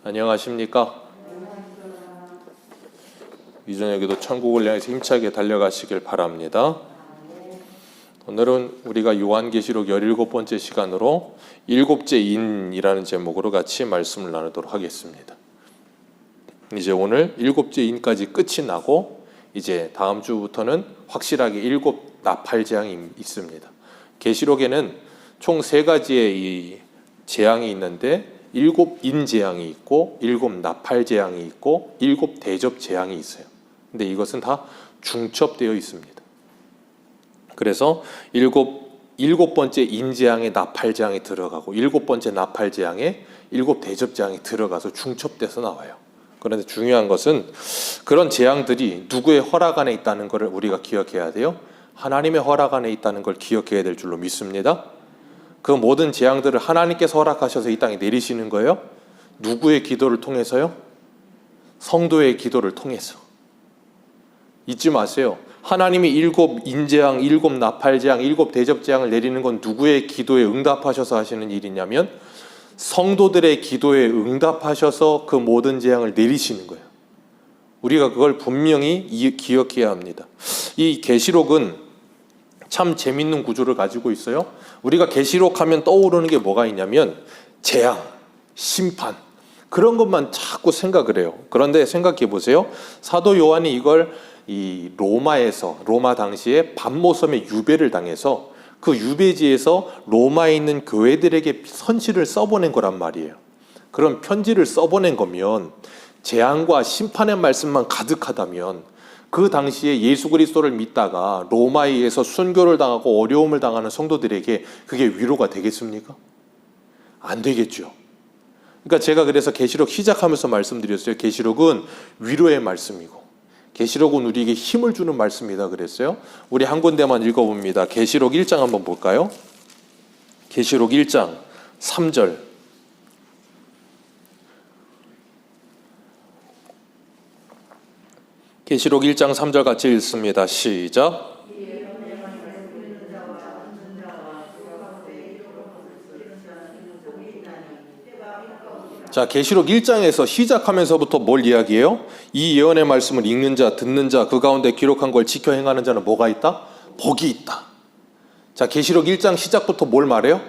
안녕하십니까? 이 저녁에도 천국을 향해서 힘차게 달려가시길 바랍니다. 오늘은 우리가 요한계시록 17번째 시간으로 일곱째 인이라는 제목으로 같이 말씀을 나누도록 하겠습니다. 이제 오늘 일곱째 인까지 끝이 나고 이제 다음 주부터는 확실하게 일곱 나팔 재앙이 있습니다. 계시록에는 총 3가지의 이 재앙이 있는데 일곱 인 재앙이 있고 일곱 나팔 재앙이 있고 일곱 대접 재앙이 있어요. 근데 이것은 다 중첩되어 있습니다. 그래서 일곱 번째 인 재앙에 나팔 재앙이 들어가고 일곱 번째 나팔 재앙에 일곱 대접 재앙이 들어가서 중첩돼서 나와요. 그런데 중요한 것은 그런 재앙들이 누구의 허락 안에 있다는 것을 우리가 기억해야 돼요. 하나님의 허락 안에 있다는 걸 기억해야 될 줄로 믿습니다. 그 모든 재앙들을 하나님께서 허락하셔서 이 땅에 내리시는 거예요. 누구의 기도를 통해서요? 성도의 기도를 통해서. 잊지 마세요. 하나님이 일곱 인재앙, 일곱 나팔재앙, 일곱 대접재앙을 내리는 건 누구의 기도에 응답하셔서 하시는 일이냐면 성도들의 기도에 응답하셔서 그 모든 재앙을 내리시는 거예요. 우리가 그걸 분명히 기억해야 합니다. 이 계시록은 참 재밌는 구조를 가지고 있어요. 우리가 계시록 하면 떠오르는 게 뭐가 있냐면 재앙, 심판 그런 것만 자꾸 생각을 해요. 그런데 생각해 보세요. 사도 요한이 이걸 이 로마 당시에 밤모섬의 유배를 당해서 그 유배지에서 로마에 있는 교회들에게 선지를 써보낸 거란 말이에요. 그런 편지를 써보낸 거면 재앙과 심판의 말씀만 가득하다면 그 당시에 예수 그리스도를 믿다가 로마에 의해서 순교를 당하고 어려움을 당하는 성도들에게 그게 위로가 되겠습니까? 안 되겠죠. 그러니까 제가 그래서 계시록 시작하면서 말씀드렸어요. 계시록은 위로의 말씀이고 계시록은 우리에게 힘을 주는 말씀이다 그랬어요. 우리 한 군데만 읽어봅니다. 계시록 1장 한번 볼까요? 계시록 1장 3절. 계시록 1장 3절 같이 읽습니다. 시작. 자, 계시록 1장에서 시작하면서부터 뭘 이야기해요? 이 예언의 말씀을 읽는 자, 듣는 자, 그 가운데 기록한 걸 지켜 행하는 자는 뭐가 있다? 복이 있다. 자, 계시록 1장 시작부터 뭘 말해요?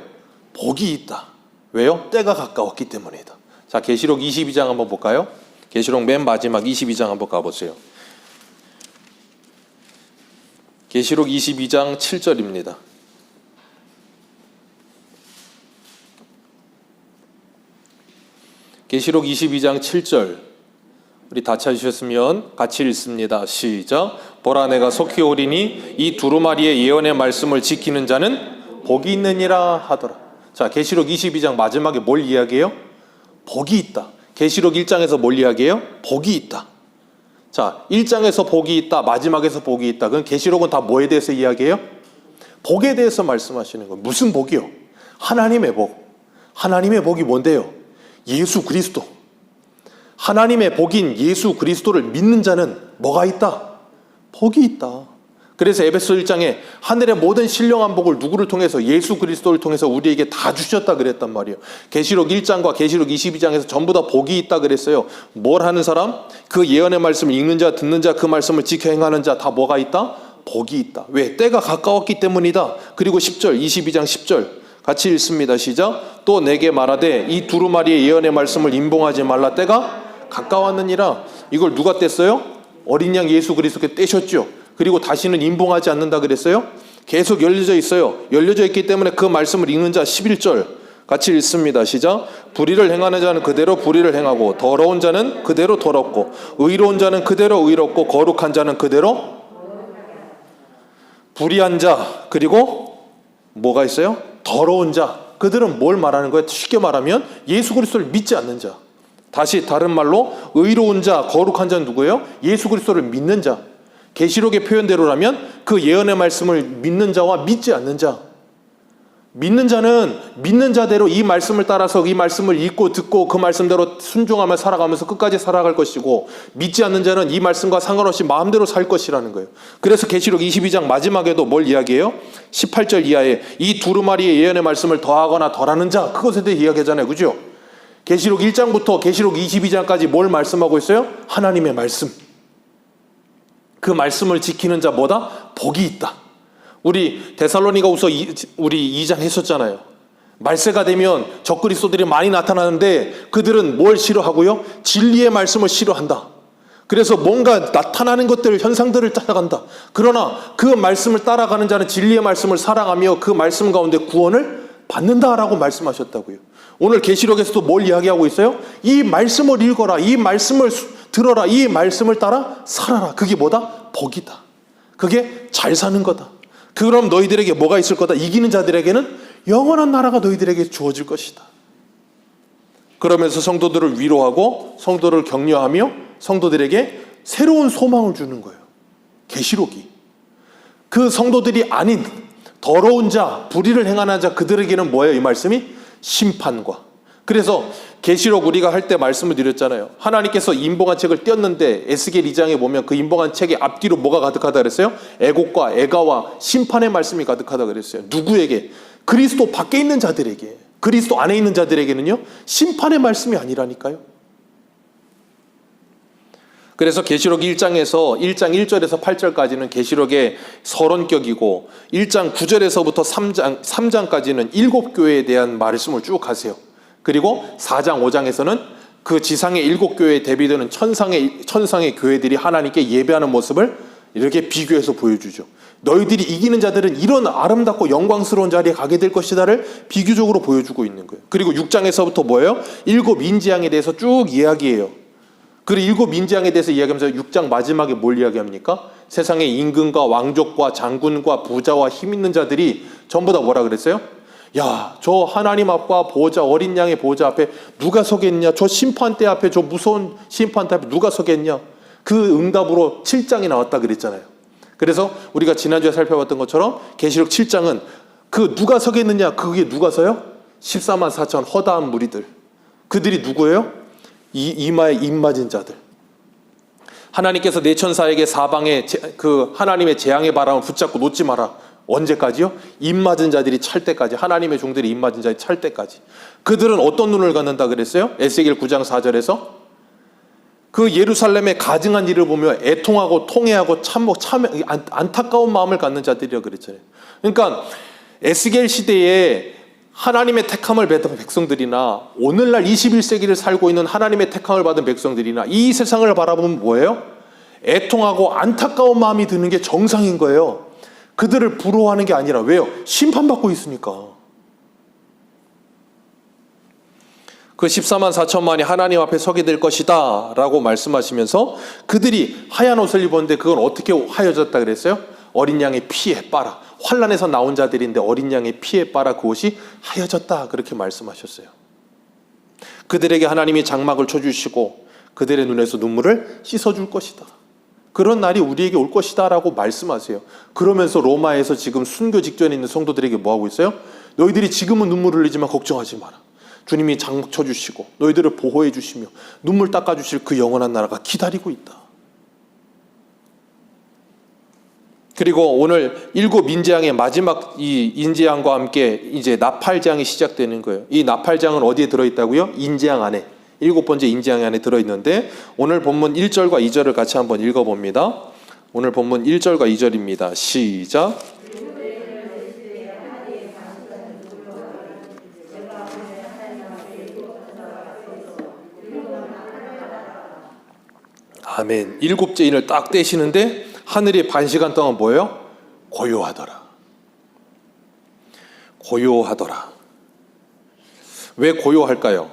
복이 있다. 왜요? 때가 가까웠기 때문이다. 자, 계시록 22장 한번 볼까요? 계시록 맨 마지막 22장 한번 가보세요. 계시록 22장 7절입니다. 계시록 22장 7절 우리 다 찾으셨으면 같이 읽습니다. 시작. 보라 내가 속히 오리니 이 두루마리의 예언의 말씀을 지키는 자는 복이 있느니라 하더라. 자, 계시록 22장 마지막에 뭘 이야기해요? 복이 있다. 계시록 1장에서 뭘 이야기해요? 복이 있다. 자, 1장에서 복이 있다. 마지막에서 복이 있다. 그럼 계시록은 다 뭐에 대해서 이야기해요? 복에 대해서 말씀하시는 거예요. 무슨 복이요? 하나님의 복. 하나님의 복이 뭔데요? 예수 그리스도. 하나님의 복인 예수 그리스도를 믿는 자는 뭐가 있다? 복이 있다. 그래서 에베소 1장에 하늘의 모든 신령한 복을 누구를 통해서? 예수 그리스도를 통해서 우리에게 다 주셨다 그랬단 말이에요. 계시록 1장과 계시록 22장에서 전부 다 복이 있다 그랬어요. 뭘 하는 사람? 그 예언의 말씀을 읽는 자, 듣는 자, 그 말씀을 지켜 행하는 자 다 뭐가 있다? 복이 있다. 왜? 때가 가까웠기 때문이다. 그리고 10절, 22장 10절 같이 읽습니다. 시작. 또 내게 말하되 이 두루마리의 예언의 말씀을 임봉하지 말라. 때가 가까웠느니라. 이걸 누가 뗐어요? 어린 양 예수 그리스도께 떼셨죠. 그리고 다시는 임봉하지 않는다 그랬어요. 계속 열려져 있어요. 열려져 있기 때문에 그 말씀을 읽는 자 11절 같이 읽습니다. 시작. 불의를 행하는 자는 그대로 불의를 행하고 더러운 자는 그대로 더럽고 의로운 자는 그대로 의롭고 거룩한 자는 그대로 불의한 자 그리고 뭐가 있어요? 더러운 자. 그들은 뭘 말하는 거예요? 쉽게 말하면 예수 그리스도를 믿지 않는 자. 다시 다른 말로 의로운 자, 거룩한 자는 누구예요? 예수 그리스도를 믿는 자. 계시록의 표현대로라면 그 예언의 말씀을 믿는 자와 믿지 않는 자. 믿는 자는 믿는 자대로 이 말씀을 따라서 이 말씀을 읽고 듣고 그 말씀대로 순종하며 살아가면서 끝까지 살아갈 것이고, 믿지 않는 자는 이 말씀과 상관없이 마음대로 살 것이라는 거예요. 그래서 계시록 22장 마지막에도 뭘 이야기해요? 18절 이하에 이 두루마리의 예언의 말씀을 더하거나 덜하는 자, 그것에 대해 이야기하잖아요. 그죠? 계시록 1장부터 계시록 22장까지 뭘 말씀하고 있어요? 하나님의 말씀. 그 말씀을 지키는 자 뭐다? 복이 있다. 우리 데살로니가후서 우리 2장 했었잖아요. 말세가 되면 적그리스도들이 많이 나타나는데 그들은 뭘 싫어하고요? 진리의 말씀을 싫어한다. 그래서 뭔가 나타나는 것들, 현상들을 따라간다. 그러나 그 말씀을 따라가는 자는 진리의 말씀을 사랑하며 그 말씀 가운데 구원을 받는다라고 말씀하셨다고요. 오늘 계시록에서도 뭘 이야기하고 있어요? 이 말씀을 읽어라. 이 말씀을 들어라. 이 말씀을 따라 살아라. 그게 뭐다? 복이다. 그게 잘 사는 거다. 그럼 너희들에게 뭐가 있을 거다? 이기는 자들에게는 영원한 나라가 너희들에게 주어질 것이다. 그러면서 성도들을 위로하고 성도를 격려하며 성도들에게 새로운 소망을 주는 거예요. 계시록이. 그 성도들이 아닌 더러운 자, 불의를 행하는 자 그들에게는 뭐예요? 이 말씀이 심판과. 그래서 계시록 우리가 할 때 말씀을 드렸잖아요. 하나님께서 인봉한 책을 띄었는데 에스겔 2장에 보면 그 인봉한 책의 앞뒤로 뭐가 가득하다 그랬어요? 애곡과 애가와 심판의 말씀이 가득하다 그랬어요. 누구에게? 그리스도 밖에 있는 자들에게. 그리스도 안에 있는 자들에게는요, 심판의 말씀이 아니라니까요. 그래서 계시록 1장에서 1장 1절에서 8절까지는 계시록의 서론격이고 1장 9절에서부터 3장까지는 7교회에 대한 말씀을 쭉 하세요. 그리고 4장 5장에서는 그 지상의 7교회에 대비되는 천상의 교회들이 하나님께 예배하는 모습을 이렇게 비교해서 보여주죠. 너희들이 이기는 자들은 이런 아름답고 영광스러운 자리에 가게 될 것이다를 비교적으로 보여주고 있는 거예요. 그리고 6장에서부터 뭐예요? 7 인지양에 대해서 쭉 이야기해요. 그리고 7 인지양에 대해서 이야기하면서 6장 마지막에 뭘 이야기합니까? 세상의 임금과 왕족과 장군과 부자와 힘 있는 자들이 전부 다 뭐라 그랬어요? 야, 저 하나님 앞과 보호자, 어린 양의 보호자 앞에 누가 서겠냐? 저 심판대 앞에, 저 무서운 심판대 앞에 누가 서겠냐? 그 응답으로 7장이 나왔다 그랬잖아요. 그래서 우리가 지난주에 살펴봤던 것처럼 계시록 7장은 그 누가 서겠느냐? 그게 누가 서요? 14만 4천 허다한 무리들. 그들이 누구예요? 이마에 입맞은 자들. 하나님께서 내 천사에게 사방에 그 하나님의 재앙의 바람을 붙잡고 놓지 마라. 언제까지요? 입맞은 자들이 찰 때까지. 하나님의 종들이 입맞은 자들이 찰 때까지. 그들은 어떤 눈을 갖는다 그랬어요? 에스겔 9장 4절에서 그 예루살렘의 가증한 일을 보며 애통하고 통회하고 안타까운 마음을 갖는 자들이라고 그랬잖아요. 그러니까 에스겔 시대에 하나님의 택함을 받은 백성들이나 오늘날 21세기를 살고 있는 하나님의 택함을 받은 백성들이나 이 세상을 바라보면 뭐예요? 애통하고 안타까운 마음이 드는 게 정상인 거예요. 그들을 부러워하는 게 아니라. 왜요? 심판받고 있으니까. 그 14만 4천만이 하나님 앞에 서게 될 것이다 라고 말씀하시면서 그들이 하얀 옷을 입었는데 그건 어떻게 하여졌다 그랬어요? 어린 양의 피에 빨아. 환란에서 나온 자들인데 어린 양의 피에 빨아 그 옷이 하여졌다 그렇게 말씀하셨어요. 그들에게 하나님이 장막을 쳐주시고 그들의 눈에서 눈물을 씻어줄 것이다. 그런 날이 우리에게 올 것이다 라고 말씀하세요. 그러면서 로마에서 지금 순교 직전에 있는 성도들에게 뭐하고 있어요? 너희들이 지금은 눈물을 흘리지만 걱정하지 마라. 주님이 장막 쳐주시고 너희들을 보호해 주시며 눈물 닦아주실 그 영원한 나라가 기다리고 있다. 그리고 오늘 7 인재양의 마지막 이 인재양과 함께 이제 나팔장이 시작되는 거예요. 이 나팔장은 어디에 들어있다고요? 인재양 안에. 7번째 인재양 안에 들어있는데 오늘 본문 1절과 2절을 같이 한번 읽어봅니다. 오늘 본문 1절과 2절입니다. 시작. 아멘. 7째 인을 딱 떼시는데 하늘이 반 시간 동안 뭐예요? 고요하더라. 고요하더라. 왜 고요할까요?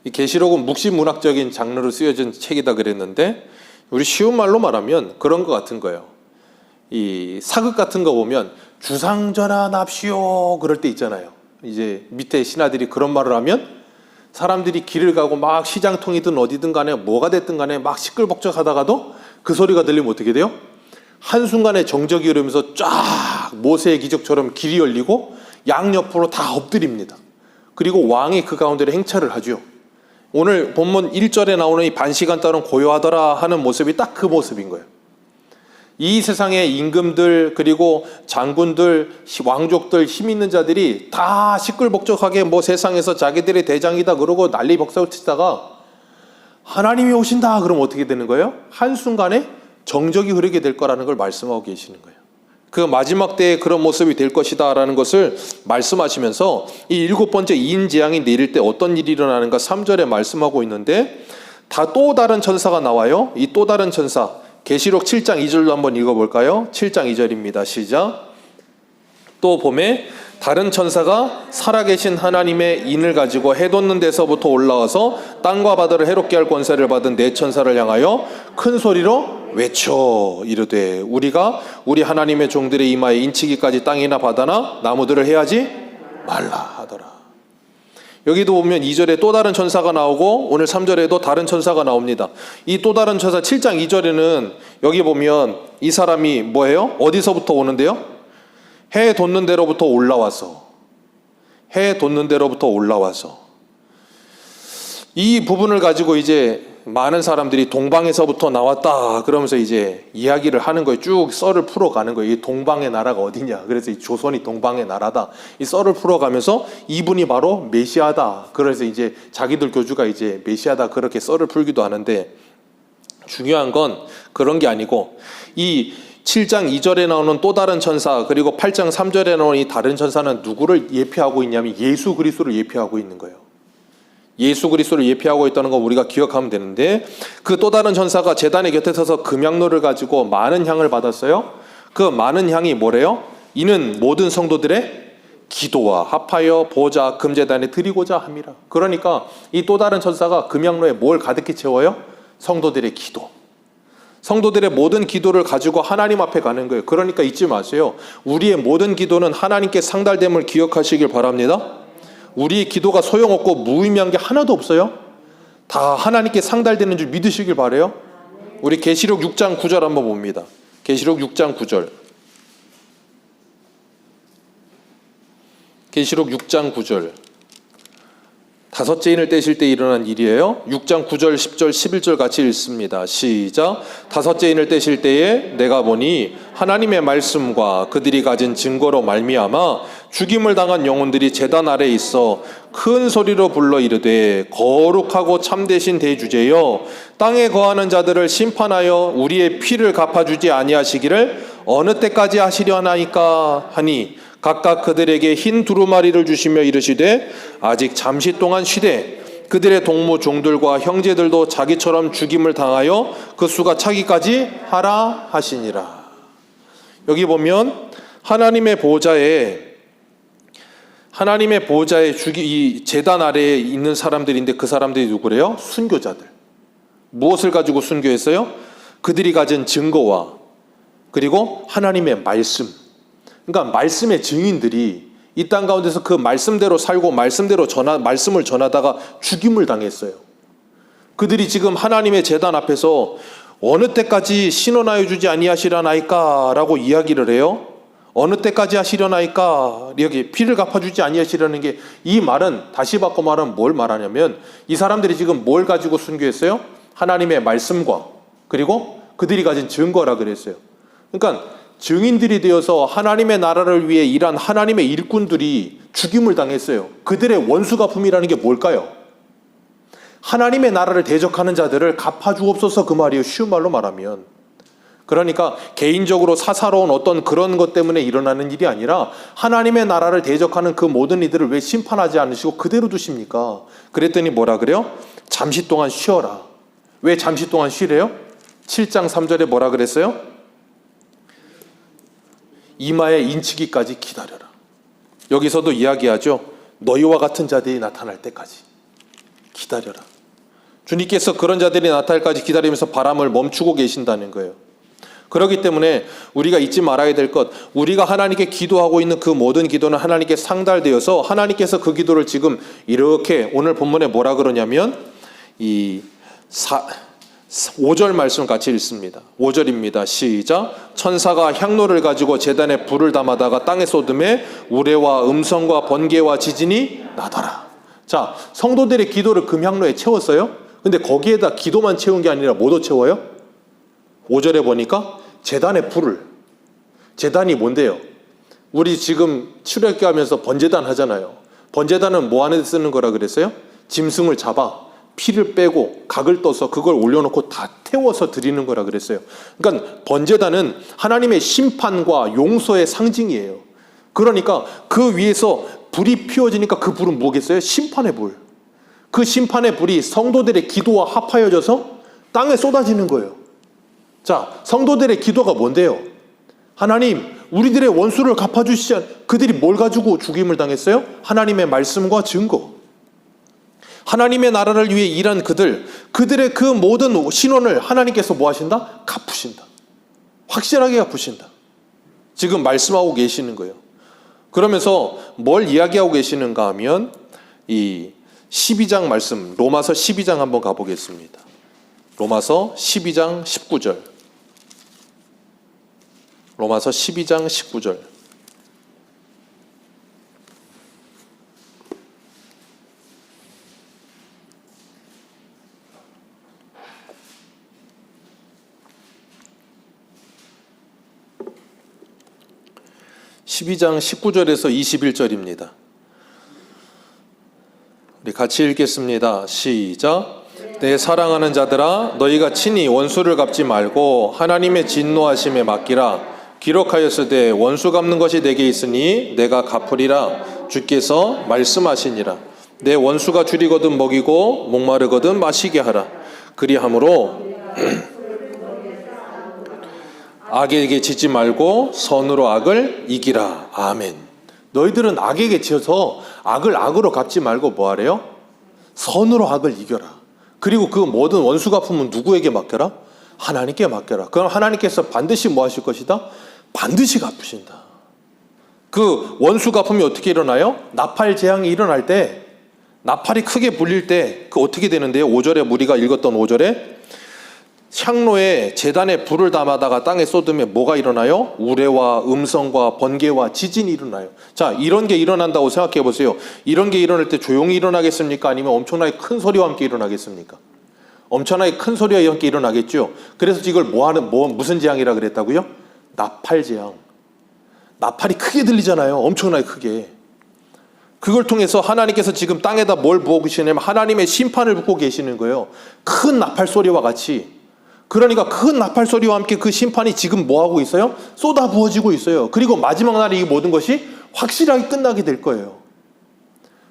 이 계시록은 묵시문학적인 장르로 쓰여진 책이다 그랬는데 우리 쉬운 말로 말하면 그런 것 같은 거예요. 이 사극 같은 거 보면 주상전하 납시오 그럴 때 있잖아요. 이제 밑에 신하들이 그런 말을 하면 사람들이 길을 가고 막 시장통이든 어디든 간에 뭐가 됐든 간에 막 시끌벅적하다가도 그 소리가 들리면 어떻게 돼요? 한순간에 정적이 흐르면서 쫙 모세의 기적처럼 길이 열리고 양옆으로 다 엎드립니다. 그리고 왕이 그 가운데로 행차를 하죠. 오늘 본문 1절에 나오는 이 반시간 동안 고요하더라 하는 모습이 딱 그 모습인 거예요. 이 세상의 임금들 그리고 장군들, 왕족들, 힘 있는 자들이 다 시끌벅적하게 뭐 세상에서 자기들의 대장이다 그러고 난리 벅살 치다가 하나님이 오신다 그러면 어떻게 되는 거예요? 한순간에 정적이 흐르게 될 거라는 걸 말씀하고 계시는 거예요. 그 마지막 때에 그런 모습이 될 것이다 라는 것을 말씀하시면서 이 7번째 인재앙이 내릴 때 어떤 일이 일어나는가 3절에 말씀하고 있는데 다 또 다른 천사가 나와요. 이 또 다른 천사 계시록 7장 2절로 한번 읽어볼까요? 7장 2절입니다. 시작. 또 봄에 다른 천사가 살아계신 하나님의 인을 가지고 해 돋는 데서부터 올라와서 땅과 바다를 해롭게 할 권세를 받은 네 천사를 향하여 큰 소리로 외쳐 이르되 우리가 우리 하나님의 종들의 이마에 인치기까지 땅이나 바다나 나무들을 해야지 말라 하더라. 여기도 보면 2절에 또 다른 천사가 나오고 오늘 3절에도 다른 천사가 나옵니다. 이 또 다른 천사 7장 2절에는 여기 보면 이 사람이 뭐예요? 어디서부터 오는데요? 해 돋는 데로부터 올라와서 이 부분을 가지고 이제 많은 사람들이 동방에서부터 나왔다 그러면서 이제 이야기를 하는 거예요. 쭉 썰을 풀어가는 거예요. 이 동방의 나라가 어디냐. 그래서 이 조선이 동방의 나라다. 이 썰을 풀어가면서 이분이 바로 메시아다. 그래서 이제 자기들 교주가 이제 메시아다 그렇게 썰을 풀기도 하는데 중요한 건 그런 게 아니고 이 7장 2절에 나오는 또 다른 천사 그리고 8장 3절에 나오는 이 다른 천사는 누구를 예표하고 있냐면 예수 그리스도를 예표하고 있는 거예요. 예수 그리스도를 예표하고 있다는 거 우리가 기억하면 되는데 그 또 다른 천사가 제단의 곁에 서서 금향로를 가지고 많은 향을 받았어요. 그 많은 향이 뭐래요? 이는 모든 성도들의 기도와 합하여 보좌 금제단에 드리고자 함이라. 그러니까 이 또 다른 천사가 금향로에 뭘 가득히 채워요? 성도들의 기도. 성도들의 모든 기도를 가지고 하나님 앞에 가는 거예요. 그러니까 잊지 마세요. 우리의 모든 기도는 하나님께 상달됨을 기억하시길 바랍니다. 우리의 기도가 소용없고 무의미한 게 하나도 없어요. 다 하나님께 상달되는 줄 믿으시길 바라요. 우리 계시록 6장 9절 한번 봅니다. 계시록 6장 9절. 계시록 6장 9절. 다섯째 인을 떼실 때 일어난 일이에요. 6장 9절 10절 11절 같이 읽습니다. 시작. 다섯째 인을 떼실 때에 내가 보니 하나님의 말씀과 그들이 가진 증거로 말미암아 죽임을 당한 영혼들이 제단 아래에 있어 큰 소리로 불러 이르되 거룩하고 참되신 대주제여 땅에 거하는 자들을 심판하여 우리의 피를 갚아주지 아니하시기를 어느 때까지 하시려나이까 하니 각각 그들에게 흰 두루마리를 주시며 이르시되 아직 잠시 동안 쉬되 그들의 동무 종들과 형제들도 자기처럼 죽임을 당하여 그 수가 차기까지 하라 하시니라. 여기 보면 하나님의 보호자에 이 제단 아래에 있는 사람들인데 그 사람들이 누구래요? 순교자들. 무엇을 가지고 순교했어요? 그들이 가진 증거와 그리고 하나님의 말씀. 그러니까 말씀의 증인들이 이 땅 가운데서 그 말씀대로 살고 말씀을 전하다가 죽임을 당했어요. 그들이 지금 하나님의 제단 앞에서 어느 때까지 신원하여 주지 아니하시려나이까 라고 이야기를 해요. 어느 때까지 하시려나이까 여기 피를 갚아주지 아니하시려는 게 이 말은 다시 바꿔 말하면 뭘 말하냐면 이 사람들이 지금 뭘 가지고 순교했어요? 하나님의 말씀과 그리고 그들이 가진 증거라 그랬어요. 그러니까 증인들이 되어서 하나님의 나라를 위해 일한 하나님의 일꾼들이 죽임을 당했어요. 그들의 원수갚음이라는 게 뭘까요? 하나님의 나라를 대적하는 자들을 갚아주옵소서 그 말이에요. 쉬운 말로 말하면. 그러니까 개인적으로 사사로운 어떤 그런 것 때문에 일어나는 일이 아니라 하나님의 나라를 대적하는 그 모든 이들을 왜 심판하지 않으시고 그대로 두십니까? 그랬더니 뭐라 그래요? 잠시 동안 쉬어라. 왜 잠시 동안 쉬래요? 7장 3절에 뭐라 그랬어요? 이마에 인치기까지 기다려라. 여기서도 이야기하죠. 너희와 같은 자들이 나타날 때까지 기다려라. 주님께서 그런 자들이 나타날 때까지 기다리면서 바람을 멈추고 계신다는 거예요. 그렇기 때문에 우리가 잊지 말아야 될 것, 우리가 하나님께 기도하고 있는 그 모든 기도는 하나님께 상달되어서 하나님께서 그 기도를 지금 이렇게 오늘 본문에 뭐라 그러냐면 5절 말씀 같이 읽습니다. 5절입니다. 시작. 천사가 향로를 가지고 제단에 불을 담아다가 땅에 쏟음에 우레와 음성과 번개와 지진이 나더라. 자, 성도들의 기도를 금향로에 채웠어요. 근데 거기에다 기도만 채운 게 아니라 뭐도 채워요? 5절에 보니까 제단의 불을, 제단이 뭔데요? 우리 지금 출애굽기 하면서 번제단 하잖아요. 번제단은 뭐 하는 데 쓰는 거라 그랬어요? 짐승을 잡아 피를 빼고 각을 떠서 그걸 올려놓고 다 태워서 드리는 거라 그랬어요. 그러니까 번제단은 하나님의 심판과 용서의 상징이에요. 그러니까 그 위에서 불이 피워지니까 그 불은 뭐겠어요? 심판의 불. 그 심판의 불이 성도들의 기도와 합하여져서 땅에 쏟아지는 거예요. 자, 성도들의 기도가 뭔데요? 하나님, 우리들의 원수를 갚아주시지 그들이 뭘 가지고 죽임을 당했어요? 하나님의 말씀과 증거. 하나님의 나라를 위해 일한 그들의 그 모든 신원을 하나님께서 뭐 하신다? 갚으신다. 확실하게 갚으신다. 지금 말씀하고 계시는 거예요. 그러면서 뭘 이야기하고 계시는가 하면 이 12장 말씀, 로마서 12장 한번 가보겠습니다. 로마서 12장 19절. 로마서 12장 19절. (12장 19절에서 21절입니다) 우리 같이 읽겠습니다. 시작. 내 사랑하는 자들아, 너희가 친히 원수를 갚지 말고 하나님의 진노하심에 맡기라. 기록하였으되 원수 갚는 것이 내게 있으니 내가 갚으리라. 주께서 말씀하시니라. 내 원수가 줄이거든 먹이고 목마르거든 마시게 하라. 그리함으로 악에게 지지 말고 선으로 악을 이기라. 아멘. 너희들은 악에게 지어서 악을 악으로 갚지 말고 뭐 하래요? 선으로 악을 이겨라. 그리고 그 모든 원수 갚음은 누구에게 맡겨라? 하나님께 맡겨라. 그럼 하나님께서 반드시 뭐 하실 것이다? 반드시 갚으신다. 그 원수 갚음이 어떻게 일어나요? 나팔 재앙이 일어날 때, 나팔이 크게 불릴 때 그 어떻게 되는데요? 5절에 우리가 읽었던 5절에 향로에 제단에 불을 담아다가 땅에 쏟으면 뭐가 일어나요? 우레와 음성과 번개와 지진이 일어나요. 자, 이런 게 일어난다고 생각해 보세요. 이런 게 일어날 때 조용히 일어나겠습니까? 아니면 엄청나게 큰 소리와 함께 일어나겠습니까? 엄청나게 큰 소리와 함께 일어나겠죠. 그래서 이걸 무슨 재앙이라 그랬다고요? 나팔 재앙. 나팔이 크게 들리잖아요. 엄청나게 크게. 그걸 통해서 하나님께서 지금 땅에다 뭘 부어 계시냐면 하나님의 심판을 붓고 계시는 거예요. 큰 나팔 소리와 같이. 그러니까 큰 나팔 소리와 함께 그 심판이 지금 뭐 하고 있어요? 쏟아 부어지고 있어요. 그리고 마지막 날에 이 모든 것이 확실하게 끝나게 될 거예요.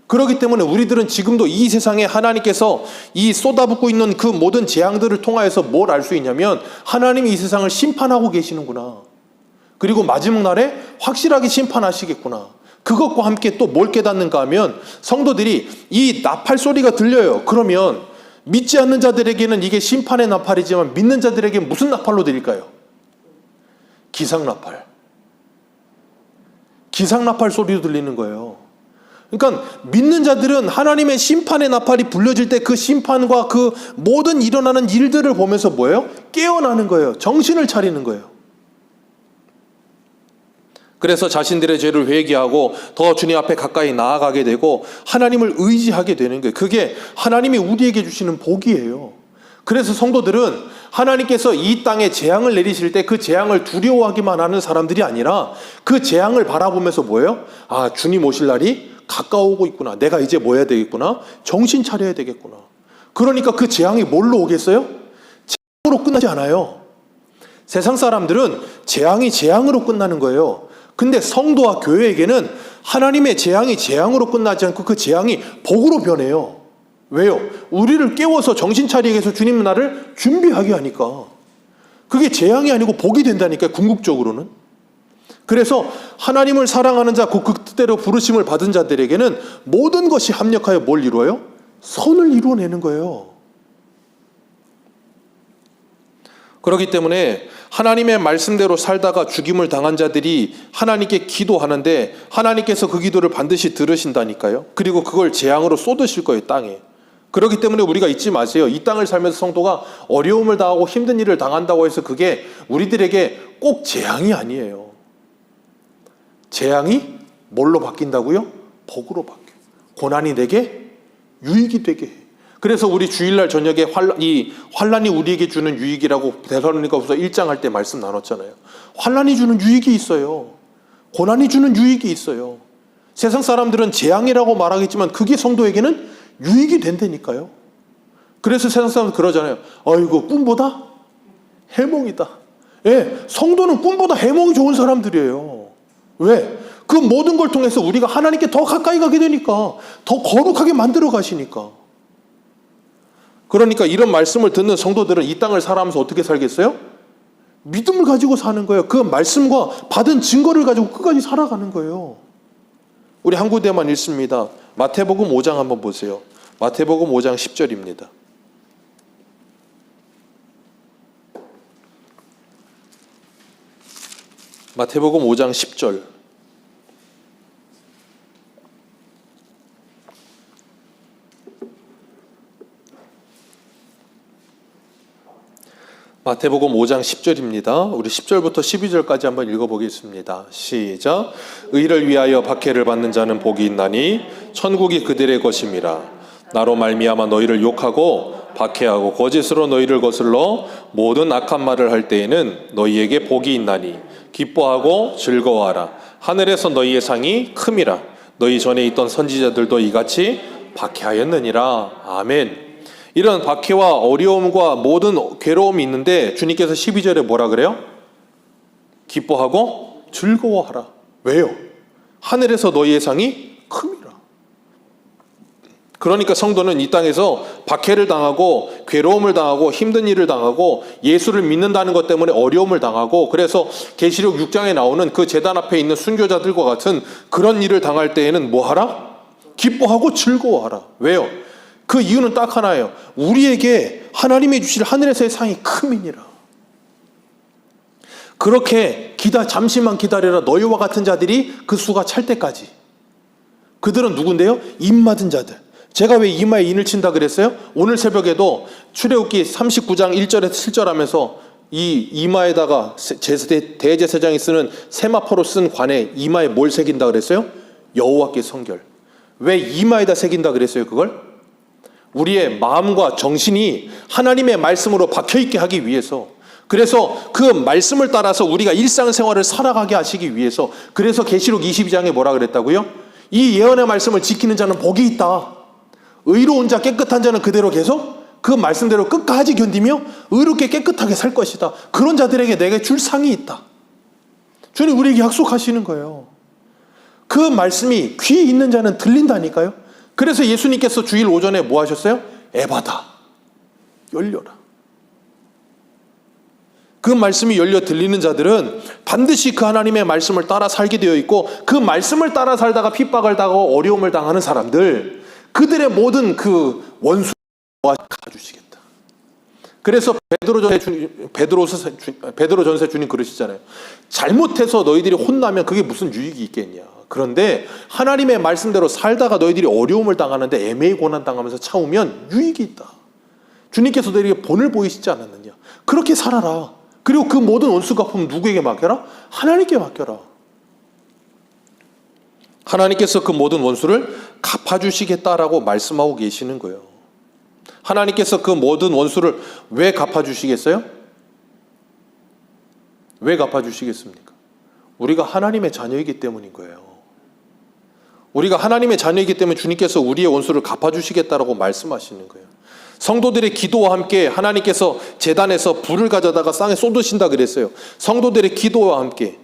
그렇기 때문에 우리들은 지금도 이 세상에 하나님께서 이 쏟아붓고 있는 그 모든 재앙들을 통하여서 뭘 알 수 있냐면 하나님이 이 세상을 심판하고 계시는구나. 그리고 마지막 날에 확실하게 심판하시겠구나. 그것과 함께 또 뭘 깨닫는가 하면 성도들이 이 나팔 소리가 들려요. 그러면 믿지 않는 자들에게는 이게 심판의 나팔이지만 믿는 자들에게 무슨 나팔로 들릴까요? 기상나팔. 기상나팔 소리도 들리는 거예요. 그러니까 믿는 자들은 하나님의 심판의 나팔이 불려질 때 그 심판과 그 모든 일어나는 일들을 보면서 뭐예요? 깨어나는 거예요. 정신을 차리는 거예요. 그래서 자신들의 죄를 회개하고 더 주님 앞에 가까이 나아가게 되고 하나님을 의지하게 되는 거예요. 그게 하나님이 우리에게 주시는 복이에요. 그래서 성도들은 하나님께서 이 땅에 재앙을 내리실 때 그 재앙을 두려워하기만 하는 사람들이 아니라 그 재앙을 바라보면서 뭐예요? 아, 주님 오실 날이 가까워오고 있구나. 내가 이제 뭐 해야 되겠구나? 정신 차려야 되겠구나. 그러니까 그 재앙이 뭘로 오겠어요? 재앙으로 끝나지 않아요. 세상 사람들은 재앙이 재앙으로 끝나는 거예요. 근데 성도와 교회에게는 하나님의 재앙이 재앙으로 끝나지 않고 그 재앙이 복으로 변해요. 왜요? 우리를 깨워서 정신 차리게 해서 주님 나를 준비하게 하니까. 그게 재앙이 아니고 복이 된다니까요. 궁극적으로는. 그래서 하나님을 사랑하는 자, 그 뜻대로 부르심을 받은 자들에게는 모든 것이 합력하여 뭘 이루어요? 선을 이루어내는 거예요. 그렇기 때문에 하나님의 말씀대로 살다가 죽임을 당한 자들이 하나님께 기도하는데 하나님께서 그 기도를 반드시 들으신다니까요. 그리고 그걸 재앙으로 쏟으실 거예요, 땅에. 그렇기 때문에 우리가 잊지 마세요. 이 땅을 살면서 성도가 어려움을 당하고 힘든 일을 당한다고 해서 그게 우리들에게 꼭 재앙이 아니에요. 재앙이 뭘로 바뀐다고요? 복으로 바뀌어요. 고난이 내게 유익이 되게 해. 그래서 우리 주일날 저녁에 이 환란이 우리에게 주는 유익이라고 데살로니가후서 1장 할 때 말씀 나눴잖아요. 환란이 주는 유익이 있어요. 고난이 주는 유익이 있어요. 세상 사람들은 재앙이라고 말하겠지만 그게 성도에게는 유익이 된다니까요. 그래서 세상 사람들 그러잖아요. 아이고 꿈보다 해몽이다. 예, 성도는 꿈보다 해몽이 좋은 사람들이에요. 왜? 그 모든 걸 통해서 우리가 하나님께 더 가까이 가게 되니까, 더 거룩하게 만들어 가시니까. 그러니까 이런 말씀을 듣는 성도들은 이 땅을 살아가면서 어떻게 살겠어요? 믿음을 가지고 사는 거예요. 그 말씀과 받은 증거를 가지고 끝까지 살아가는 거예요. 우리 한 구대만 읽습니다. 마태복음 5장 한번 보세요. 마태복음 5장 10절입니다. 마태복음 5장 10절. 마태복음 5장 10절입니다. 우리 10절부터 12절까지 한번 읽어보겠습니다. 시작. 의를 위하여 박해를 받는 자는 복이 있나니 천국이 그들의 것임이라. 나로 말미암아 너희를 욕하고 박해하고 거짓으로 너희를 거슬러 모든 악한 말을 할 때에는 너희에게 복이 있나니 기뻐하고 즐거워하라. 하늘에서 너희의 상이 큼이라. 너희 전에 있던 선지자들도 이같이 박해하였느니라. 아멘. 이런 박해와 어려움과 모든 괴로움이 있는데 주님께서 12절에 뭐라 그래요? 기뻐하고 즐거워하라. 왜요? 하늘에서 너희의 상이 큼이라. 그러니까 성도는 이 땅에서 박해를 당하고 괴로움을 당하고 힘든 일을 당하고 예수를 믿는다는 것 때문에 어려움을 당하고, 그래서 계시록 6장에 나오는 그 제단 앞에 있는 순교자들과 같은 그런 일을 당할 때에는 뭐 하라? 기뻐하고 즐거워하라. 왜요? 그 이유는 딱 하나예요. 우리에게 하나님이 주실 하늘에서의 상이 큼이니라. 그렇게 잠시만 기다려라. 너희와 같은 자들이 그 수가 찰 때까지. 그들은 누군데요? 입맞은 자들. 제가 왜 이마에 인을 친다 그랬어요? 오늘 새벽에도 출애굽기 39장 1절에서 7절 하면서 이 이마에다가 대제사장이 쓰는 세마포로 쓴 관에 이마에 뭘 새긴다 그랬어요? 여호와께 성결. 왜 이마에다 새긴다 그랬어요 그걸? 우리의 마음과 정신이 하나님의 말씀으로 박혀있게 하기 위해서, 그래서 그 말씀을 따라서 우리가 일상생활을 살아가게 하시기 위해서. 그래서 계시록 22장에 뭐라 그랬다고요? 이 예언의 말씀을 지키는 자는 복이 있다. 의로운 자 깨끗한 자는 그대로 계속 그 말씀대로 끝까지 견디며 의롭게 깨끗하게 살 것이다. 그런 자들에게 내게 줄 상이 있다. 주님 우리에게 약속하시는 거예요. 그 말씀이 귀에 있는 자는 들린다니까요. 그래서 예수님께서 주일 오전에 뭐 하셨어요? 에바다, 열려라. 그 말씀이 열려 들리는 자들은 반드시 그 하나님의 말씀을 따라 살게 되어 있고, 그 말씀을 따라 살다가 핍박을 당하고 어려움을 당하는 사람들, 그들의 모든 그 원수를 가주시겠다. 그래서 베드로전서에 주님 그러시잖아요. 잘못해서 너희들이 혼나면 그게 무슨 유익이 있겠냐. 그런데 하나님의 말씀대로 살다가 너희들이 어려움을 당하는데 애매히 고난 당하면서 참으면 유익이 있다. 주님께서 너희에게 본을 보이시지 않았느냐. 그렇게 살아라. 그리고 그 모든 원수 갚으면 누구에게 맡겨라? 하나님께 맡겨라. 하나님께서 그 모든 원수를 갚아주시겠다라고 말씀하고 계시는 거예요. 하나님께서 그 모든 원수를 왜 갚아주시겠어요? 왜 갚아주시겠습니까? 우리가 하나님의 자녀이기 때문인 거예요. 우리가 하나님의 자녀이기 때문에 주님께서 우리의 원수를 갚아주시겠다라고 말씀하시는 거예요. 성도들의 기도와 함께 하나님께서 제단에서 불을 가져다가 땅에 쏟으신다 그랬어요. 성도들의 기도와 함께.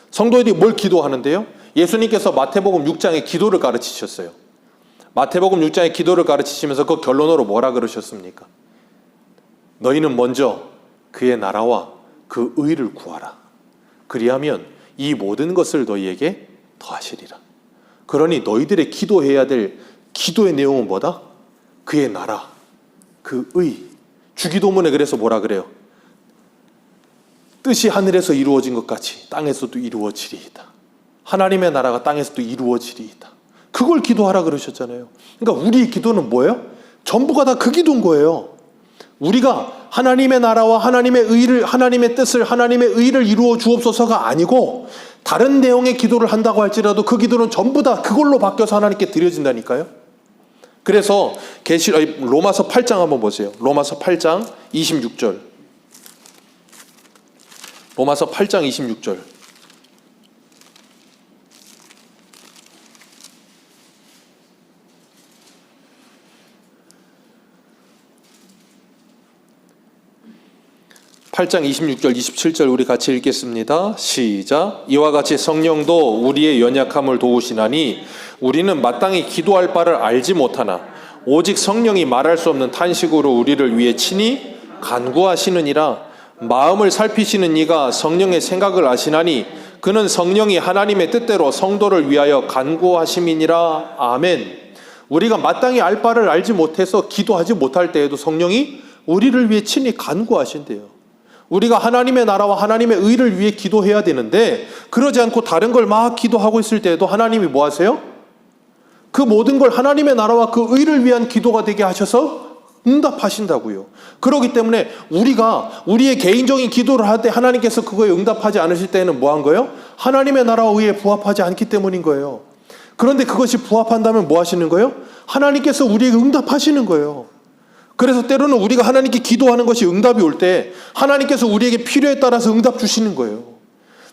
성도들이 뭘 기도하는데요? 예수님께서 마태복음 6장에 기도를 가르치셨어요. 마태복음 6장에 기도를 가르치시면서 그 결론으로 뭐라 그러셨습니까? 너희는 먼저 그의 나라와 그 의를 구하라. 그리하면 이 모든 것을 너희에게 더하시리라. 그러니 너희들의 기도해야 될 기도의 내용은 뭐다? 그의 나라, 그 의. 주기도문에 그래서 뭐라 그래요? 뜻이 하늘에서 이루어진 것 같이 땅에서도 이루어지리이다. 하나님의 나라가 땅에서도 이루어지리이다. 그걸 기도하라 그러셨잖아요. 그러니까 우리 기도는 뭐예요? 전부가 다 그 기도인 거예요. 우리가 하나님의 나라와 하나님의 의를, 하나님의 뜻을, 하나님의 의를 이루어 주옵소서가 아니고 다른 내용의 기도를 한다고 할지라도 그 기도는 전부 다 그걸로 바뀌어서 하나님께 드려진다니까요. 그래서 로마서 8장 한번 보세요. 로마서 8장 26절. 로마서 8장 26절. (8장) 26절 27절 우리 같이 읽겠습니다. 시작. 이와 같이 성령도 우리의 연약함을 도우시나니 우리는 마땅히 기도할 바를 알지 못하나 오직 성령이 말할 수 없는 탄식으로 우리를 위해 친히 간구하시느니라. 마음을 살피시는 이가 성령의 생각을 아시나니 그는 성령이 하나님의 뜻대로 성도를 위하여 간구하심이니라. 아멘. 우리가 마땅히 알 바를 알지 못해서 기도하지 못할 때에도 성령이 우리를 위해 친히 간구하신대요. 우리가 하나님의 나라와 하나님의 의를 위해 기도해야 되는데 그러지 않고 다른 걸 막 기도하고 있을 때에도 하나님이 뭐 하세요? 그 모든 걸 하나님의 나라와 그 의를 위한 기도가 되게 하셔서 응답하신다고요. 그렇기 때문에 우리가 우리의 개인적인 기도를 할 때 하나님께서 그거에 응답하지 않으실 때는 뭐 한 거예요? 하나님의 나라와 의에 부합하지 않기 때문인 거예요. 그런데 그것이 부합한다면 뭐 하시는 거예요? 하나님께서 우리에게 응답하시는 거예요. 그래서 때로는 우리가 하나님께 기도하는 것이 응답이 올 때 하나님께서 우리에게 필요에 따라서 응답 주시는 거예요.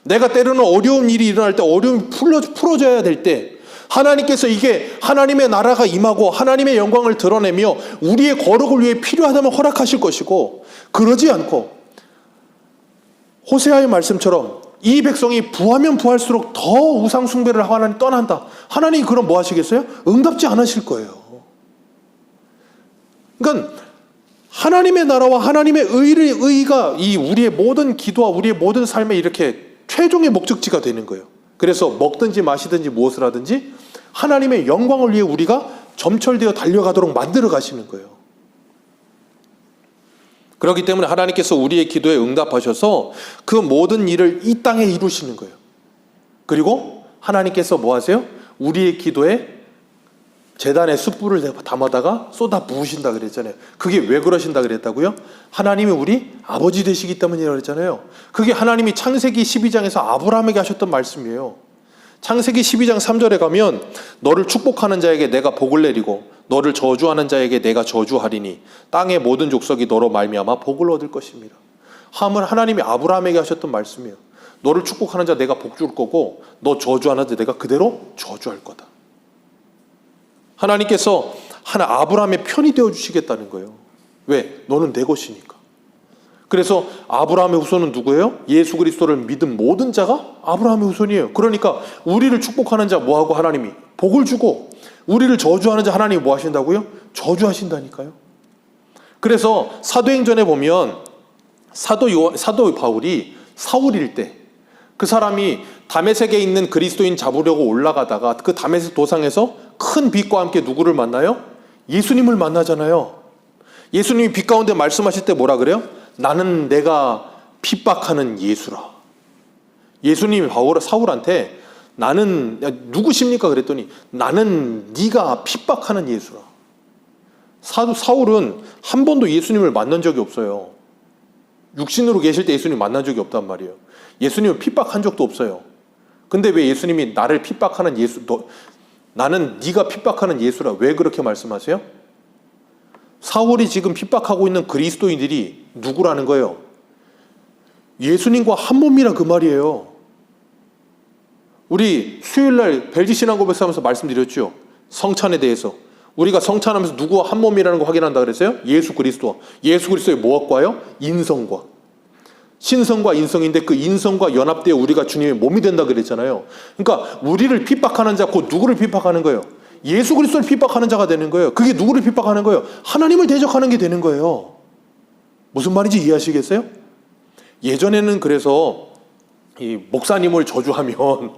내가 때로는 어려운 일이 일어날 때 어려움이 풀어져야 될 때 하나님께서 이게 하나님의 나라가 임하고 하나님의 영광을 드러내며 우리의 거룩을 위해 필요하다면 허락하실 것이고 그러지 않고 호세아의 말씀처럼 이 백성이 부하면 부할수록 더 우상 숭배를 하고 하나님 떠난다. 하나님이 그럼 뭐 하시겠어요? 응답지 않으실 거예요. 그러니까 하나님의 나라와 하나님의 의가 이 우리의 모든 기도와 우리의 모든 삶에 이렇게 최종의 목적지가 되는 거예요. 그래서 먹든지 마시든지 무엇을 하든지 하나님의 영광을 위해 우리가 점철되어 달려가도록 만들어 가시는 거예요. 그렇기 때문에 하나님께서 우리의 기도에 응답하셔서 그 모든 일을 이 땅에 이루시는 거예요. 그리고 하나님께서 뭐 하세요? 우리의 기도에 제단에 숯불을 담아다가 쏟아 부으신다 그랬잖아요. 그게 왜 그러신다 그랬다고요? 하나님이 우리 아버지 되시기 때문이라고 그랬잖아요. 그게 하나님이 창세기 12장에서 아브라함에게 하셨던 말씀이에요. 창세기 12장 3절에 가면 너를 축복하는 자에게 내가 복을 내리고 너를 저주하는 자에게 내가 저주하리니 땅의 모든 족속이 너로 말미암아 복을 얻을 것입니다. 하나님이 아브라함에게 하셨던 말씀이에요. 너를 축복하는 자 내가 복 줄 거고 너 저주하는 자 내가 그대로 저주할 거다. 하나님께서 아브라함의 편이 되어주시겠다는 거예요. 왜? 너는 내 것이니까. 그래서 아브라함의 후손은 누구예요? 예수 그리스도를 믿은 모든 자가 아브라함의 후손이에요. 그러니까 우리를 축복하는 자 뭐하고 하나님이 복을 주고 우리를 저주하는 자 하나님이 뭐 하신다고요? 저주하신다니까요. 그래서 사도행전에 보면 사도 바울이 사울일 때 그 사람이 다메섹에 있는 그리스도인 잡으려고 올라가다가 그 다메섹 도상에서 큰 빛과 함께 누구를 만나요? 예수님을 만나잖아요. 예수님이 빛 가운데 말씀하실 때 뭐라 그래요? 나는 내가 핍박하는 예수라. 예수님이 사울한테 나는 누구십니까? 그랬더니 나는 네가 핍박하는 예수라. 사울은 한 번도 예수님을 만난 적이 없어요. 육신으로 계실 때 예수님 만난 적이 없단 말이에요. 예수님을 핍박한 적도 없어요. 근데 왜 예수님이 나를 핍박하는 나는 네가 핍박하는 예수라 왜 그렇게 말씀하세요? 사울이 지금 핍박하고 있는 그리스도인들이 누구라는 거예요? 예수님과 한 몸이라 그 말이에요. 우리 수요일날 벨지신앙고백서 하면서 말씀드렸죠. 성찬에 대해서. 우리가 성찬하면서 누구와 한 몸이라는 거 확인한다 그랬어요? 예수 그리스도와. 예수 그리스도의 무엇과요? 인성과. 신성과 인성인데 그 인성과 연합되어 우리가 주님의 몸이 된다 그랬잖아요. 그러니까 우리를 핍박하는 자 곧 누구를 핍박하는 거예요? 예수 그리스도를 픽박하는 자가 되는 거예요. 그게 누구를 픽박하는 거예요? 하나님을 대적하는 게 되는 거예요. 무슨 말인지 이해하시겠어요? 예전에는 그래서 이 목사님을 저주하면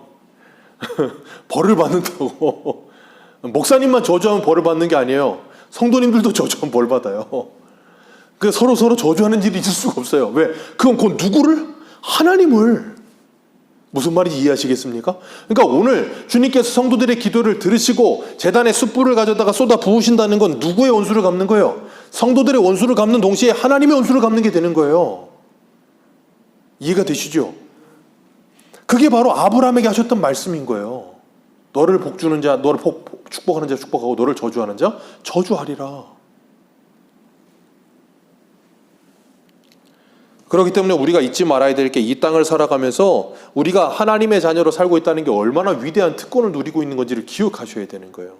벌을 받는다고. 목사님만 저주하면 벌을 받는 게 아니에요. 성도님들도 저주하면 벌 받아요. 그 서로 저주하는 일이 있을 수가 없어요. 왜? 그건 곧 누구를? 하나님을. 무슨 말인지 이해하시겠습니까? 그러니까 오늘 주님께서 성도들의 기도를 들으시고 제단에 숯불을 가져다가 쏟아 부으신다는 건 누구의 원수를 갚는 거예요? 성도들의 원수를 갚는 동시에 하나님의 원수를 갚는 게 되는 거예요. 이해가 되시죠? 그게 바로 아브라함에게 하셨던 말씀인 거예요. 너를 복주는 자, 너를 축복하는 자 축복하고 너를 저주하는 자 저주하리라. 그렇기 때문에 우리가 잊지 말아야 될 게 이 땅을 살아가면서 우리가 하나님의 자녀로 살고 있다는 게 얼마나 위대한 특권을 누리고 있는 건지를 기억하셔야 되는 거예요.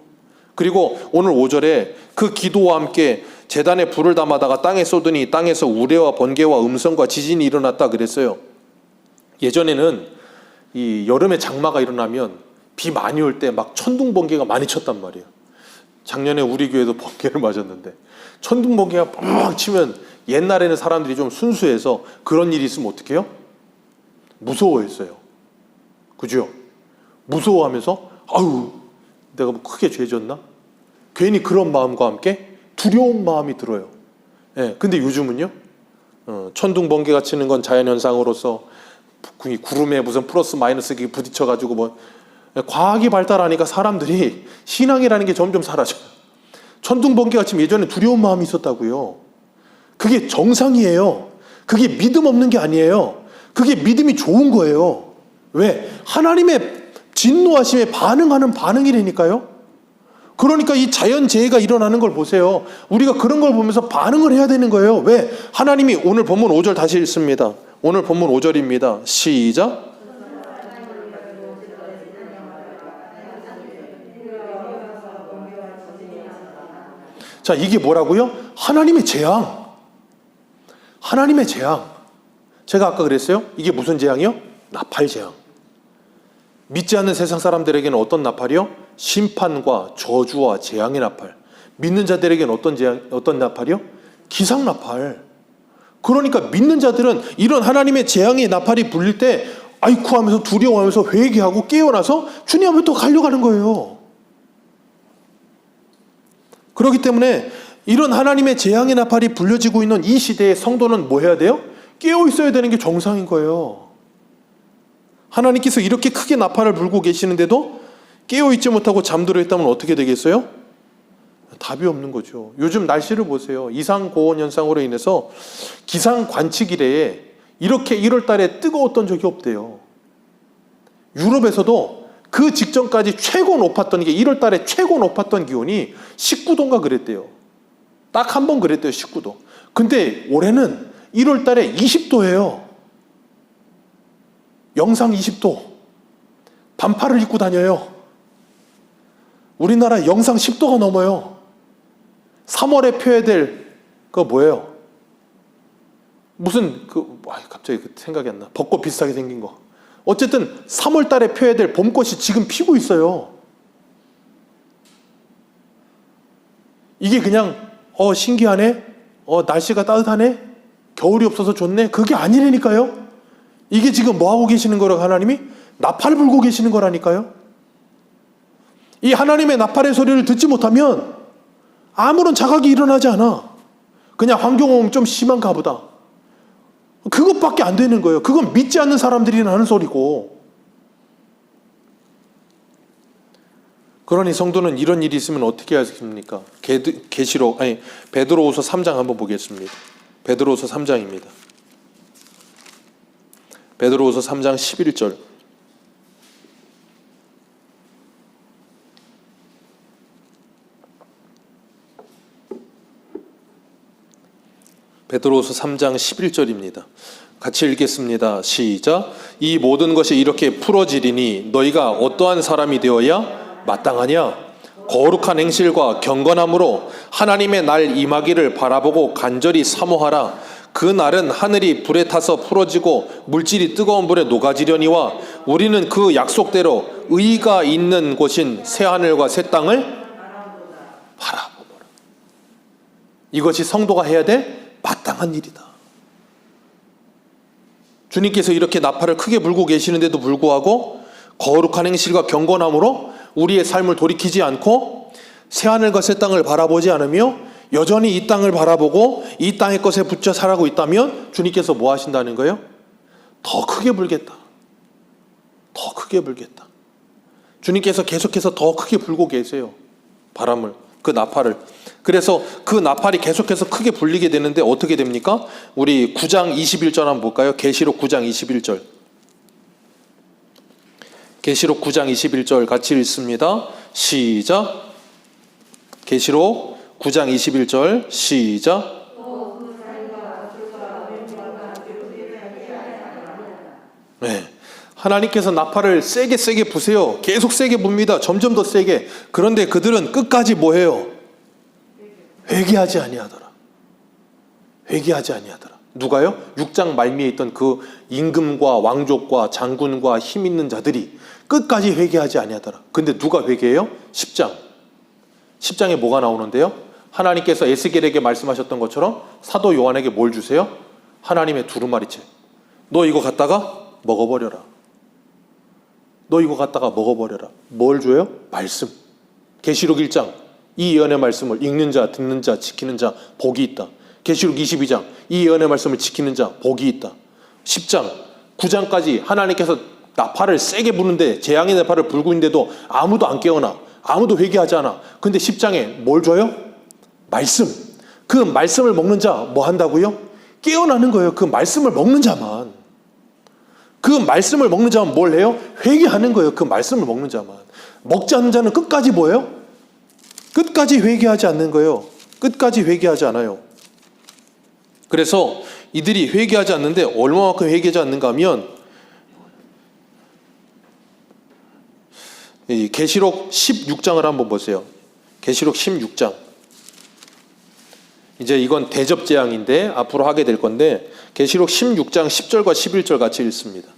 그리고 오늘 5절에 그 기도와 함께 제단에 불을 담아다가 땅에 쏟으니 땅에서 우레와 번개와 음성과 지진이 일어났다 그랬어요. 예전에는 이 여름에 장마가 일어나면 비 많이 올 때 막 천둥 번개가 많이 쳤단 말이에요. 작년에 우리 교회도 번개를 맞았는데 천둥 번개가 뻥 치면 옛날에는 사람들이 좀 순수해서 그런 일이 있으면 어떻게 해요? 무서워했어요. 그죠? 무서워하면서 아유 내가 뭐 크게 죄졌나? 괜히 그런 마음과 함께 두려운 마음이 들어요. 예, 근데 요즘은요? 천둥 번개가 치는 건 자연현상으로서 구름에 무슨 플러스 마이너스 부딪혀가지고 뭐 과학이 발달하니까 사람들이 신앙이라는 게 점점 사라져요. 천둥 번개가 치면 예전에 두려운 마음이 있었다고요. 그게 정상이에요. 그게 믿음 없는 게 아니에요. 그게 믿음이 좋은 거예요. 왜? 하나님의 진노하심에 반응하는 반응이라니까요. 그러니까 이 자연재해가 일어나는 걸 보세요. 우리가 그런 걸 보면서 반응을 해야 되는 거예요. 왜? 하나님이 오늘 본문 5절 다시 읽습니다. 오늘 본문 5절입니다. 시작. 자, 이게 뭐라고요? 하나님의 재앙. 하나님의 재앙. 제가 아까 그랬어요. 이게 무슨 재앙이요? 나팔 재앙. 믿지 않는 세상 사람들에게는 어떤 나팔이요? 심판과 저주와 재앙의 나팔. 믿는 자들에게는 어떤 나팔이요? 기상 나팔. 그러니까 믿는 자들은 이런 하나님의 재앙의 나팔이 불릴 때 아이쿠 하면서 두려워하면서 회개하고 깨어나서 주님 앞에 또 가려가는 거예요. 그렇기 때문에 이런 하나님의 재앙의 나팔이 불려지고 있는 이 시대의 성도는 뭐 해야 돼요? 깨어 있어야 되는 게 정상인 거예요. 하나님께서 이렇게 크게 나팔을 불고 계시는데도 깨어 있지 못하고 잠들어 있다면 어떻게 되겠어요? 답이 없는 거죠. 요즘 날씨를 보세요. 이상 고온 현상으로 인해서 기상 관측 이래에 이렇게 1월 달에 뜨거웠던 적이 없대요. 유럽에서도 그 직전까지 최고 높았던 게 1월 달에 최고 높았던 기온이 19도인가 그랬대요. 딱 한 번 그랬대요. 19도. 근데 올해는 1월 달에 20도예요. 영상 20도. 반팔을 입고 다녀요. 우리나라 영상 10도가 넘어요. 3월에 펴야 될 그거 뭐예요? 무슨 갑자기 생각이 안 나. 벚꽃 비슷하게 생긴 거. 어쨌든 3월 달에 펴야 될 봄꽃이 지금 피고 있어요. 이게 그냥 신기하네? 날씨가 따뜻하네? 겨울이 없어서 좋네? 그게 아니라니까요. 이게 지금 뭐하고 계시는 거라고 하나님이? 나팔 불고 계시는 거라니까요. 이 하나님의 나팔의 소리를 듣지 못하면 아무런 자각이 일어나지 않아. 그냥 환경오염 좀 심한가 보다. 그것밖에 안 되는 거예요. 그건 믿지 않는 사람들이 하는 소리고. 그러니 성도는 이런 일이 있으면 어떻게 하십니까? 베드로후서 3장 한번 보겠습니다. 베드로후서 3장입니다. 베드로후서 3장 11절. 베드로후서 3장 11절입니다. 같이 읽겠습니다. 시작. 이 모든 것이 이렇게 풀어지리니 너희가 어떠한 사람이 되어야 마땅하냐? 거룩한 행실과 경건함으로 하나님의 날 임하기를 바라보고 간절히 사모하라. 그 날은 하늘이 불에 타서 풀어지고 물질이 뜨거운 불에 녹아지려니와 우리는 그 약속대로 의가 있는 곳인 새하늘과 새 땅을 바라보노라. 이것이 성도가 해야 될 마땅한 일이다. 주님께서 이렇게 나팔을 크게 불고 계시는데도 불구하고 거룩한 행실과 경건함으로 우리의 삶을 돌이키지 않고 새하늘과 새 땅을 바라보지 않으며 여전히 이 땅을 바라보고 이 땅의 것에 붙여 살아가고 있다면 주님께서 뭐 하신다는 거예요? 더 크게 불겠다. 더 크게 불겠다. 주님께서 계속해서 더 크게 불고 계세요. 바람을, 그 나팔을. 그래서 그 나팔이 계속해서 크게 불리게 되는데 어떻게 됩니까? 우리 9장 21절 한번 볼까요? 계시록 9장 21절. 계시록 9장 21절 같이 읽습니다. 시작. 계시록 9장 21절 시작. 네. 하나님께서 나팔을 세게 부세요. 계속 세게 붑니다. 점점 더 세게. 그런데 그들은 끝까지 뭐해요? 회개하지 아니하더라. 회개하지 아니하더라. 누가요? 6장 말미에 있던 그 임금과 왕족과 장군과 힘 있는 자들이 끝까지 회개하지 아니하더라. 근데 누가 회개해요? 10장. 10장에 뭐가 나오는데요? 하나님께서 에스겔에게 말씀하셨던 것처럼 사도 요한에게 뭘 주세요? 하나님의 두루마리채. 너 이거 갖다가 먹어버려라. 너 이거 갖다가 먹어버려라. 뭘 줘요? 말씀. 계시록 1장. 이 예언의 말씀을 읽는 자, 듣는 자, 지키는 자 복이 있다. 계시록 22장. 이 예언의 말씀을 지키는 자 복이 있다. 10장, 9장까지 하나님께서 나팔을 세게 부는데, 재앙의 나팔을 불고 있는데도 아무도 안 깨어나. 아무도 회개하지 않아. 근데 10장에 뭘 줘요? 말씀. 그 말씀을 먹는 자 뭐 한다고요? 깨어나는 거예요. 그 말씀을 먹는 자만. 그 말씀을 먹는 자만 뭘 해요? 회개하는 거예요. 그 말씀을 먹는 자만. 먹지 않는 자는 끝까지 뭐예요? 끝까지 회개하지 않는 거예요. 끝까지 회개하지 않아요. 그래서 이들이 회개하지 않는데 얼마만큼 회개하지 않는가 하면, 이 계시록 16장을 한번 보세요. 계시록 16장. 이제 이건 대접 재앙인데 앞으로 하게 될 건데, 계시록 16장 10절과 11절 같이 읽습니다.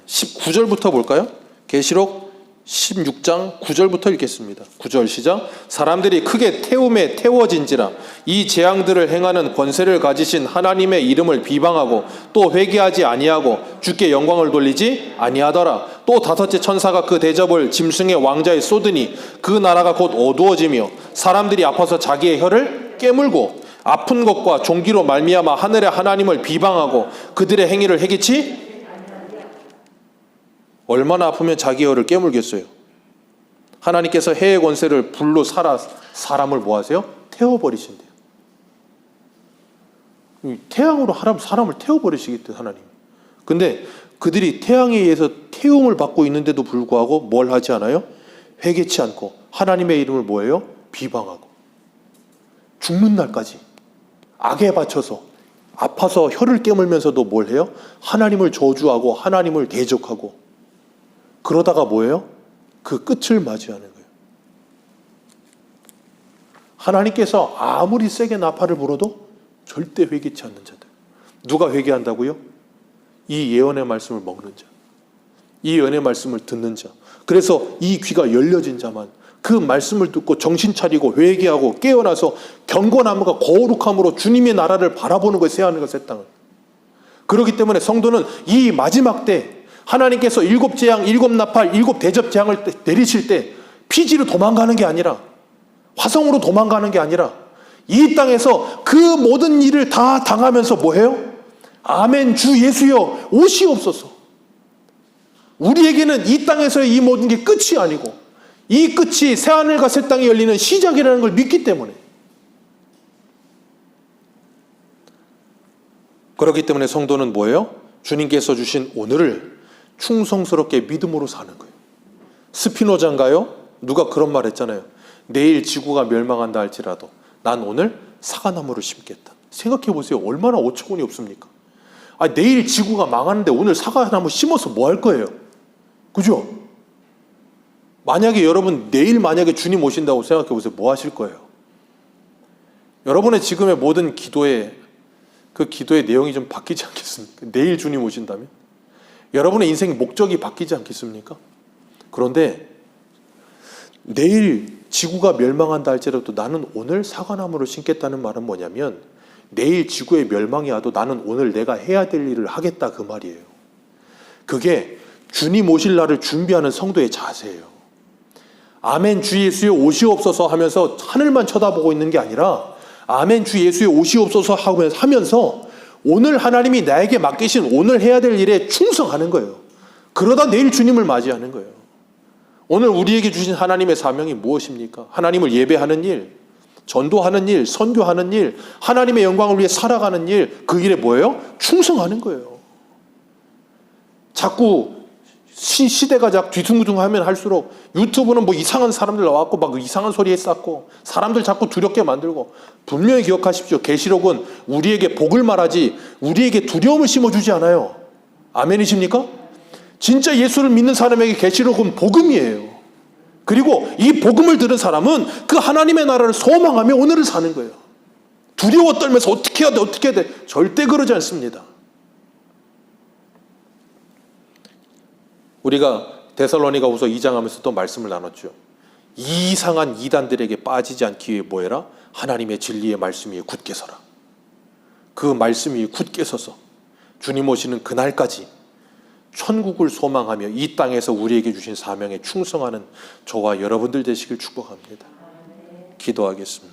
19절부터 볼까요? 계시록 16장 9절부터 읽겠습니다. 9절 시작. 사람들이 크게 태움에 태워진지라 이 재앙들을 행하는 권세를 가지신 하나님의 이름을 비방하고 또 회개하지 아니하고 주께 영광을 돌리지 아니하더라. 또 다섯째 천사가 그 대접을 짐승의 왕자에 쏟으니 그 나라가 곧 어두워지며 사람들이 아파서 자기의 혀를 깨물고 아픈 것과 종기로 말미암아 하늘의 하나님을 비방하고 그들의 행위를 해기치. 얼마나 아프면 자기 혀를 깨물겠어요. 하나님께서 해의 권세를 불로 살아 사람을 뭐 하세요? 태워버리신대요. 태양으로 사람을 태워버리시겠대요, 하나님. 근데 그들이 태양에 의해서 태움을 받고 있는데도 불구하고 뭘 하지 않아요? 회개치 않고 하나님의 이름을 뭐예요? 비방하고 죽는 날까지 악에 바쳐서 아파서 혀를 깨물면서도 뭘 해요? 하나님을 저주하고 하나님을 대적하고, 그러다가 뭐예요? 그 끝을 맞이하는 거예요. 하나님께서 아무리 세게 나팔을 불어도 절대 회개치 않는 자들. 누가 회개한다고요? 이 예언의 말씀을 먹는 자, 이 예언의 말씀을 듣는 자. 그래서 이 귀가 열려진 자만 그 말씀을 듣고 정신 차리고 회개하고 깨어나서 경건함과 거룩함으로 주님의 나라를 바라보는 거예요. 새하늘과 새 땅을. 그렇기 때문에 성도는 이 마지막 때 하나님께서 7재앙, 7나팔, 7대접 재앙을 내리실 때 피지로 도망가는 게 아니라, 화성으로 도망가는 게 아니라 이 땅에서 그 모든 일을 다 당하면서 뭐해요? 아멘 주 예수여 오시옵소서. 우리에게는 이 땅에서의 이 모든 게 끝이 아니고 이 끝이 새하늘과 새 땅이 열리는 시작이라는 걸 믿기 때문에, 그렇기 때문에 성도는 뭐예요? 주님께서 주신 오늘을 충성스럽게 믿음으로 사는 거예요. 스피노자인가요? 누가 그런 말 했잖아요. 내일 지구가 멸망한다 할지라도 난 오늘 사과나무를 심겠다. 생각해 보세요. 얼마나 어처구니 없습니까? 내일 지구가 망하는데 오늘 사과나무 심어서 뭐 할 거예요? 그죠? 만약에 여러분 내일 만약에 주님 오신다고 생각해 보세요. 뭐 하실 거예요? 여러분의 지금의 모든 기도에 그 기도의 내용이 좀 바뀌지 않겠습니까? 내일 주님 오신다면? 여러분의 인생의 목적이 바뀌지 않겠습니까? 그런데 내일 지구가 멸망한다 할지라도 나는 오늘 사과나무를 심겠다는 말은 뭐냐면, 내일 지구의 멸망이 와도 나는 오늘 내가 해야 될 일을 하겠다 그 말이에요. 그게 주님 오실 날을 준비하는 성도의 자세예요. 아멘 주 예수여 오시옵소서 하면서 하늘만 쳐다보고 있는 게 아니라 아멘 주 예수여 오시옵소서 하면서 오늘 하나님이 나에게 맡기신 오늘 해야 될 일에 충성하는 거예요. 그러다 내일 주님을 맞이하는 거예요. 오늘 우리에게 주신 하나님의 사명이 무엇입니까? 하나님을 예배하는 일, 전도하는 일, 선교하는 일, 하나님의 영광을 위해 살아가는 일, 그 일에 뭐예요? 충성하는 거예요. 자꾸 시대가 자꾸 뒤숭숭하면 할수록 유튜브는 뭐 이상한 사람들 나왔고 막 이상한 소리 했었고 사람들 자꾸 두렵게 만들고, 분명히 기억하십시오. 계시록은 우리에게 복을 말하지 우리에게 두려움을 심어주지 않아요. 아멘이십니까? 진짜 예수를 믿는 사람에게 계시록은 복음이에요. 그리고 이 복음을 들은 사람은 그 하나님의 나라를 소망하며 오늘을 사는 거예요. 두려워 떨면서 어떻게 해야 돼 어떻게 해야 돼, 절대 그러지 않습니다. 우리가 데살로니가후서 2장 하면서 또 말씀을 나눴죠. 이상한 이단들에게 빠지지 않기 위해 뭐해라? 하나님의 진리의 말씀 위에 굳게 서라. 그 말씀 위에 굳게 서서 주님 오시는 그날까지 천국을 소망하며 이 땅에서 우리에게 주신 사명에 충성하는 저와 여러분들 되시길 축복합니다. 기도하겠습니다.